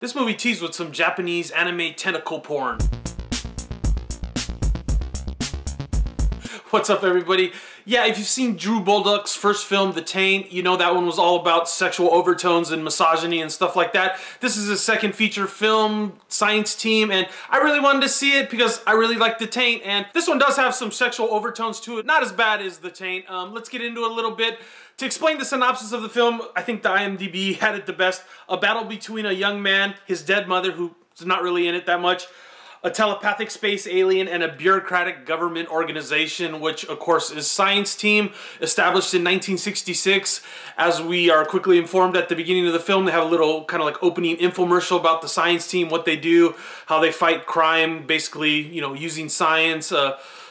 This movie teased with some Japanese anime tentacle porn. What's up, everybody? Yeah, if you've seen Drew Bolduc's first film, The Taint, you know that one was all about sexual overtones and misogyny and stuff like that. This is his second feature film, Science Team, and I really wanted to see it because I really like The Taint, and this one does have some sexual overtones to it. Not as bad as The Taint. Let's get into it a little bit. To explain the synopsis of the film, I think the IMDb had it the best. A battle between a young man, his dead mother, who's not really in it that much, a telepathic space alien, and a bureaucratic government organization, which of course is Science Team, established in 1966. As we are quickly informed at the beginning of the film, they have a little kind of like opening infomercial about the Science Team, what they do, how they fight crime, basically, you know, using science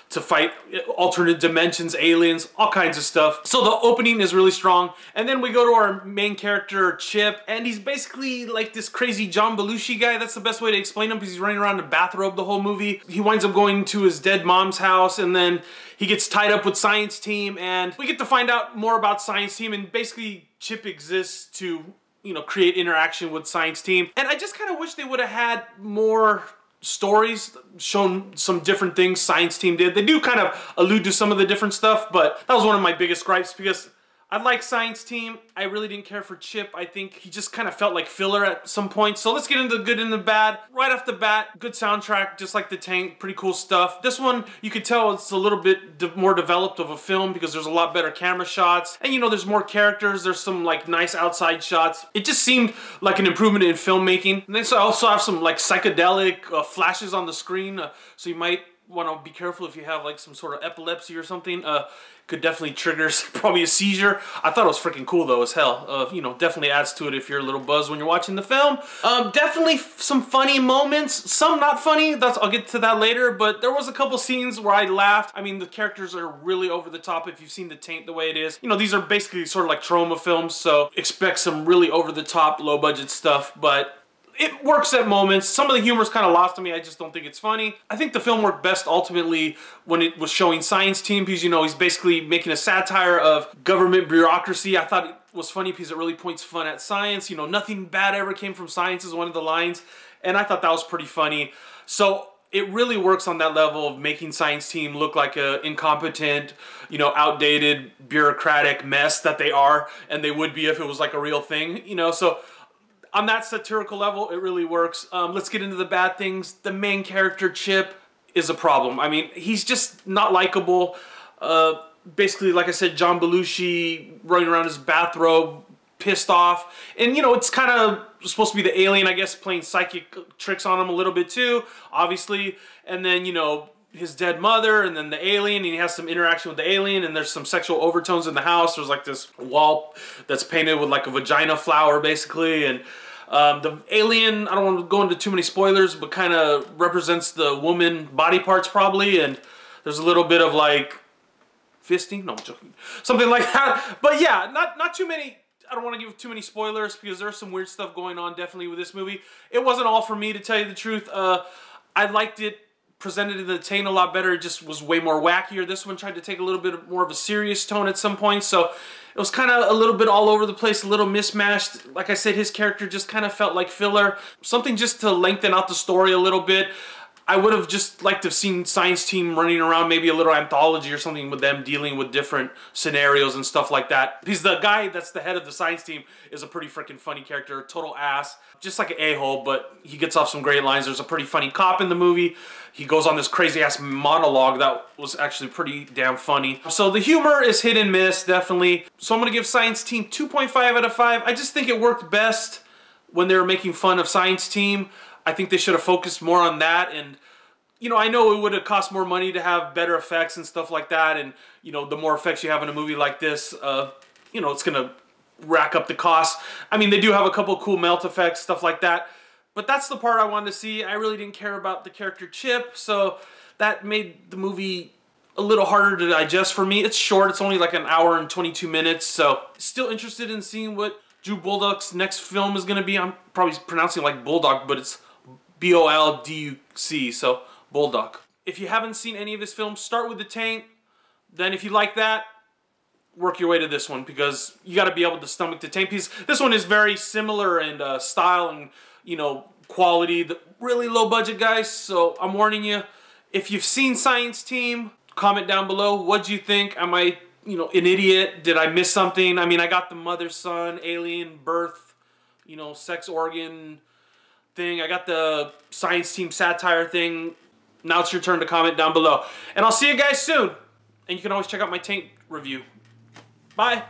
to fight alternate dimensions, aliens, all kinds of stuff. So the opening is really strong. And then we go to our main character, Chip, and he's basically like this crazy John Belushi guy. That's the best way to explain him, because he's running around in a bathrobe the whole movie. He winds up going to his dead mom's house, and then he gets tied up with Science Team, and we get to find out more about Science Team, and basically Chip exists to, you know, create interaction with Science Team. And I just kind of wish they would have had more stories, shown some different things Science Team did. They do kind of allude to some of the different stuff, but that was one of my biggest gripes, because I like Science Team. I really didn't care for Chip. I think he just kind of felt like filler at some point. So let's get into the good and the bad. Right off the bat, good soundtrack, just like The Taint, pretty cool stuff. This one, you could tell it's a little bit more developed of a film, because there's a lot better camera shots. And you know, there's more characters. There's some like nice outside shots. It just seemed like an improvement in filmmaking. And they also have some like psychedelic flashes on the screen. So you might want to be careful if you have like some sort of epilepsy or something. Could definitely trigger probably a seizure. I thought it was freaking cool though as hell. You know, definitely adds to it if you're a little buzzed when you're watching the film. Definitely some funny moments, some not funny. I'll get to that later, but there was a couple scenes where I laughed. I mean, the characters are really over the top if you've seen The Taint the way it is. You know, these are basically sort of like trauma films, so expect some really over the top, low budget stuff, but it works at moments. Some of the humor is kind of lost to me. I just don't think it's funny. I think the film worked best ultimately when it was showing Science Team, because, you know, he's basically making a satire of government bureaucracy. I thought it was funny because it really points fun at science. You know, nothing bad ever came from science is one of the lines, and I thought that was pretty funny. So it really works on that level of making Science Team look like a incompetent, you know, outdated, bureaucratic mess that they are, and they would be if it was like a real thing, you know. So on that satirical level, it really works. Let's get into the bad things. The main character, Chip, is a problem. I mean, he's just not likable. Basically, like I said, John Belushi running around his bathrobe, pissed off. And, you know, it's kind of supposed to be the alien, I guess, playing psychic tricks on him a little bit too, obviously. And then, you know, his dead mother, and then the alien, and he has some interaction with the alien, and there's some sexual overtones in the house. There's like this wall that's painted with like a vagina flower, basically, and the alien, I don't want to go into too many spoilers, but kind of represents the woman body parts probably, and there's a little bit of like fisting, no, I'm joking, something like that. But yeah, not too many. I don't want to give too many spoilers, because there's some weird stuff going on definitely with this movie. It wasn't all for me, to tell you the truth. I liked it presented in The Taint a lot better. It just was way more wackier. This one tried to take a little bit more of a serious tone at some point, so it was kind of a little bit all over the place, a little mismatched. Like I said, his character just kind of felt like filler. Something just to lengthen out the story a little bit. I would have just liked to have seen Science Team running around, maybe a little anthology or something with them dealing with different scenarios and stuff like that. Because the guy that's the head of the Science Team is a pretty freaking funny character, a total ass. Just like an a-hole, but he gets off some great lines. There's a pretty funny cop in the movie. He goes on this crazy-ass monologue that was actually pretty damn funny. So the humor is hit and miss, definitely. So I'm going to give Science Team 2.5 out of 5. I just think it worked best when they were making fun of Science Team. I think they should have focused more on that, and, you know, I know it would have cost more money to have better effects and stuff like that, and, you know, the more effects you have in a movie like this, you know, it's going to rack up the cost. I mean, they do have a couple cool melt effects, stuff like that, but that's the part I wanted to see. I really didn't care about the character Chip, so that made the movie a little harder to digest for me. It's short. It's only like an hour and 22 minutes, so still interested in seeing what Drew Bolduc's next film is going to be. I'm probably pronouncing it like Bulldog, but it's B-O-L-D-U-C, so Bolduc. If you haven't seen any of his films, start with The Taint. Then if you like that, work your way to this one, because you got to be able to stomach The Taint piece. This one is very similar in style and, you know, quality, the really low budget, guys. So I'm warning you. If you've seen Science Team, comment down below. What'd you think? Am I, you know, an idiot? Did I miss something? I mean, I got the mother-son, alien, birth, you know, sex organ thing. I got the Science Team satire thing. Now it's your turn to comment down below. And I'll see you guys soon. And you can always check out my Taint review. Bye.